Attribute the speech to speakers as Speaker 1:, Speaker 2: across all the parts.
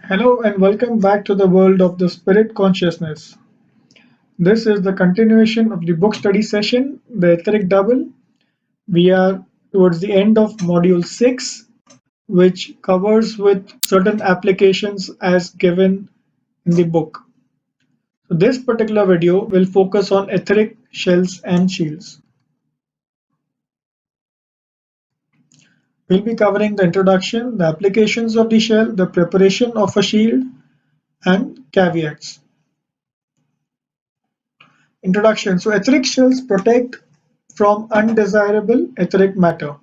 Speaker 1: Hello and welcome back to the world of the spirit consciousness. This is the continuation of the book study session, the Etheric Double. We are towards the end of module 6, which covers with certain applications as given in the book. So this particular video will focus on etheric shells and shields. We'll be covering the introduction, the applications of the shell, the preparation of a shield, and caveats. Introduction. So etheric shells protect from undesirable etheric matter.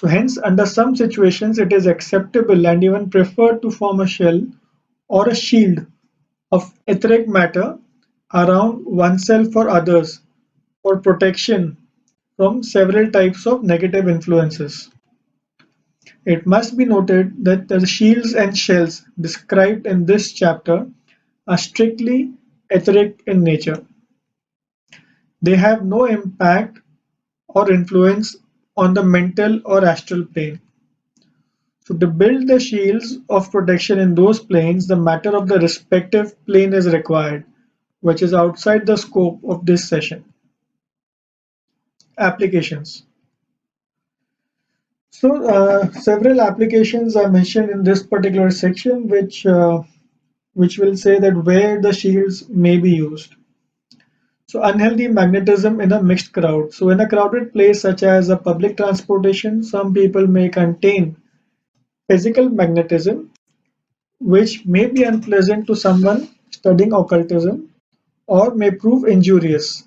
Speaker 1: So hence, under some situations, it is acceptable and even preferred to form a shell or a shield of etheric matter around oneself or others for protection from several types of negative influences. It must be noted that the shields and shells described in this chapter are strictly etheric in nature. They have no impact or influence on the mental or astral plane. So to build the shields of protection in those planes, the matter of the respective plane is required, which is outside the scope of this session. Applications. So several applications are mentioned in this particular section, which will say that where the shields may be used. So unhealthy magnetism in a mixed crowd. So in a crowded place such as a public transportation, some people may contain physical magnetism, which may be unpleasant to someone studying occultism or may prove injurious.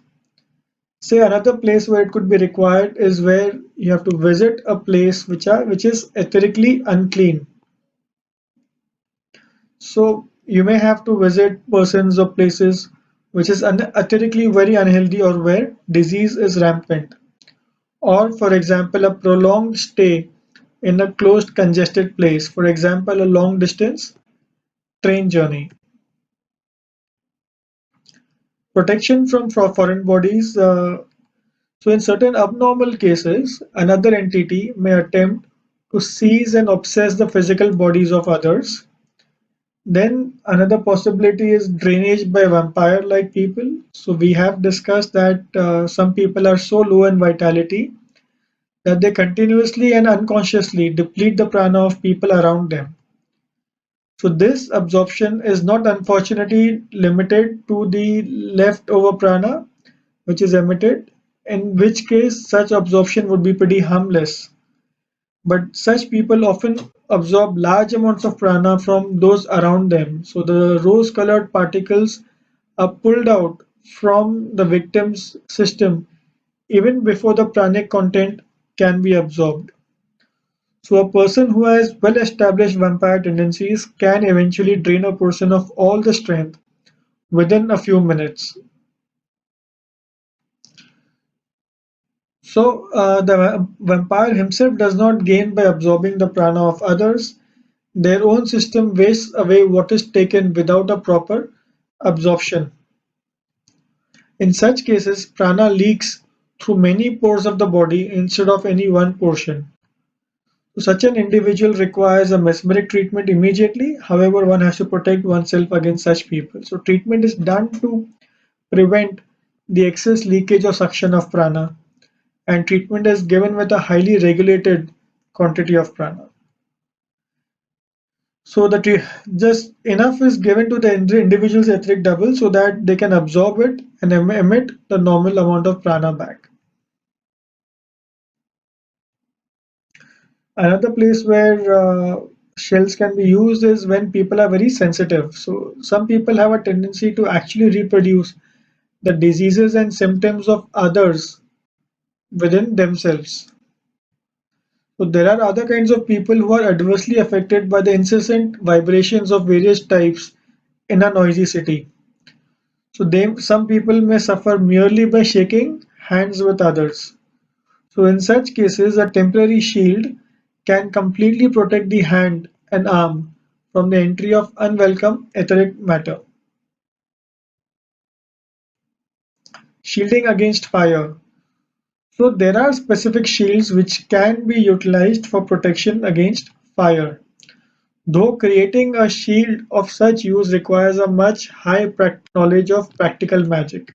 Speaker 1: Say another place where it could be required is where you have to visit a place which is etherically unclean. So you may have to visit persons or places which is etherically very unhealthy or where disease is rampant. Or for example, a prolonged stay in a closed congested place, for example, a long distance train journey. Protection from foreign bodies. So in certain abnormal cases, another entity may attempt to seize and obsess the physical bodies of others. Then another possibility is drainage by vampire-like people. So we have discussed that some people are so low in vitality that they continuously and unconsciously deplete the prana of people around them. So this absorption is not unfortunately limited to the leftover prana which is emitted, in which case such absorption would be pretty harmless. But such people often absorb large amounts of prana from those around them. So the rose-colored particles are pulled out from the victim's system even before the pranic content can be absorbed. So a person who has well-established vampire tendencies can eventually drain a person of all the strength within a few minutes. So the vampire himself does not gain by absorbing the prana of others. Their own system wastes away what is taken without a proper absorption. In such cases, prana leaks through many pores of the body instead of any one portion. Such an individual requires a mesmeric treatment immediately. However, one has to protect oneself against such people. So treatment is done to prevent the excess leakage or suction of prana, and treatment is given with a highly regulated quantity of prana. So that just enough is given to the individual's etheric double so that they can absorb it and emit the normal amount of prana back. Another place where shells can be used is when people are very sensitive. So some people have a tendency to actually reproduce the diseases and symptoms of others within themselves. So there are other kinds of people who are adversely affected by the incessant vibrations of various types in a noisy city. So some people may suffer merely by shaking hands with others. So in such cases, a temporary shield can completely protect the hand and arm from the entry of unwelcome etheric matter. Shielding against fire. So there are specific shields which can be utilized for protection against fire. though creating a shield of such use requires a much high knowledge of practical magic.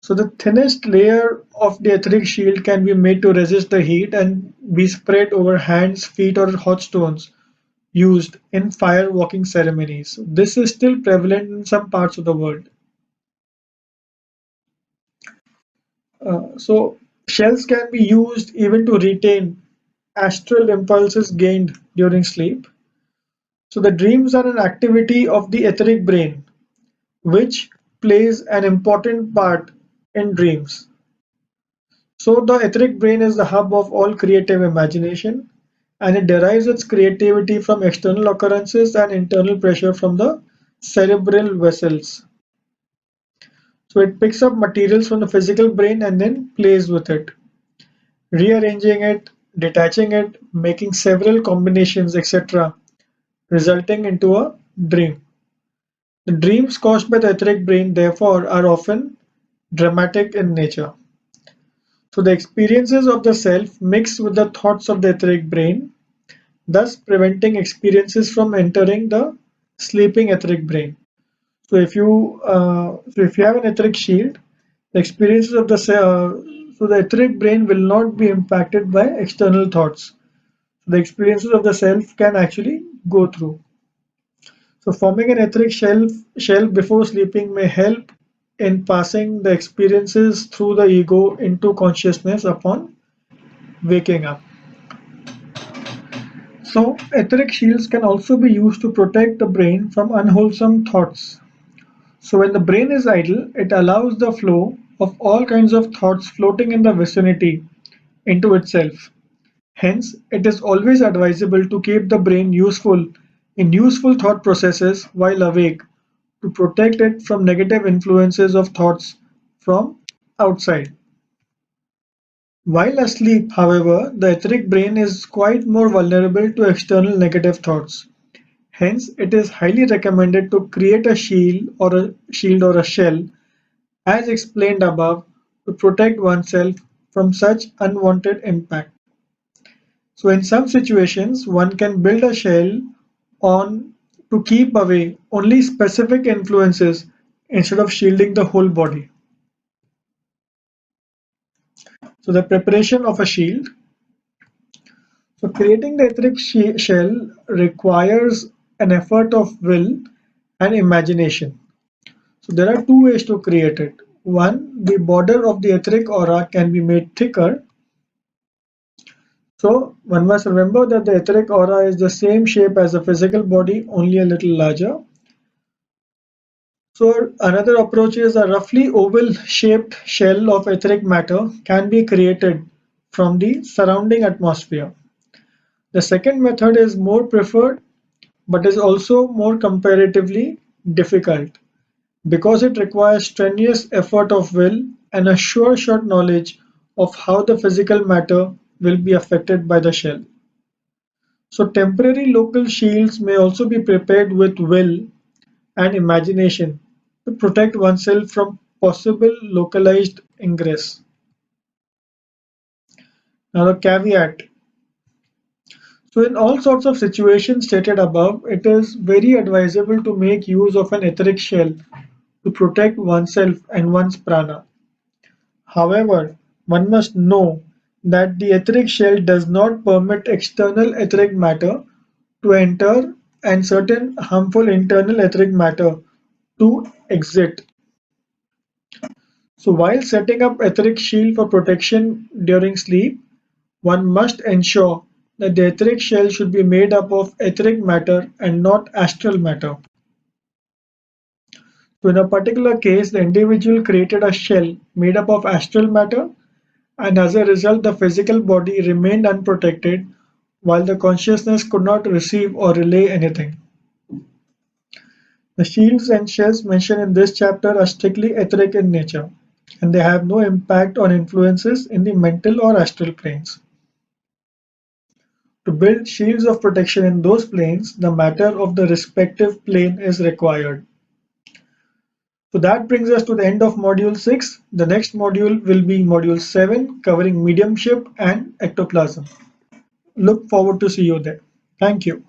Speaker 1: So the thinnest layer of the etheric shield can be made to resist the heat and be spread over hands, feet, or hot stones used in fire walking ceremonies. This is still prevalent in some parts of the world. So shells can be used even to retain astral impulses gained during sleep. So the dreams are an activity of the etheric brain, which plays an important part in dreams. So the etheric brain is the hub of all creative imagination, and it derives its creativity from external occurrences and internal pressure from the cerebral vessels. So it picks up materials from the physical brain and then plays with it, rearranging it, detaching it, making several combinations, etc., resulting into a dream. The dreams caused by the etheric brain, therefore, are often dramatic in nature. So the experiences of the self mix with the thoughts of the etheric brain, thus preventing experiences from entering the sleeping etheric brain. So if you have an etheric shield, the experiences of so the etheric brain will not be impacted by external thoughts. The experiences of the self can actually go through. So forming an shell before sleeping may help in passing the experiences through the ego into consciousness upon waking up. So etheric shields can also be used to protect the brain from unwholesome thoughts. So when the brain is idle, it allows the flow of all kinds of thoughts floating in the vicinity into itself. Hence, it is always advisable to keep the brain useful in useful thought processes while awake to protect it from negative influences of thoughts from outside. While asleep, however, the etheric brain is quite more vulnerable to external negative thoughts. Hence, it is highly recommended to create a shield or a shell, as explained above, to protect oneself from such unwanted impact. So in some situations, one can build a shell on to keep away only specific influences instead of shielding the whole body. So the preparation of a shield. So creating the etheric shell requires an effort of will and imagination. So there are two ways to create it. One, the border of the etheric aura can be made thicker. So one must remember that the etheric aura is the same shape as the physical body, only a little larger. So another approach is a roughly oval-shaped shell of etheric matter can be created from the surrounding atmosphere. The second method is more preferred but is also more comparatively difficult because it requires strenuous effort of will and a sure shot knowledge of how the physical matter will be affected by the shell. So temporary local shields may also be prepared with will and imagination to protect oneself from possible localized ingress. Now the caveat. So in all sorts of situations stated above, it is very advisable to make use of an etheric shell to protect oneself and one's prana. However, one must know that the etheric shell does not permit external etheric matter to enter and certain harmful internal etheric matter to exit. So while setting up etheric shield for protection during sleep, one must ensure that the etheric shell should be made up of etheric matter and not astral matter. So in a particular case, the individual created a shell made up of astral matter, and as a result the physical body remained unprotected while the consciousness could not receive or relay anything. The shields and shells mentioned in this chapter are strictly etheric in nature, and they have no impact on influences in the mental or astral planes. To build shields of protection in those planes, the matter of the respective plane is required. So that brings us to the end of module 6. The next module will be module 7, covering mediumship and ectoplasm. Look forward to see you there. Thank you.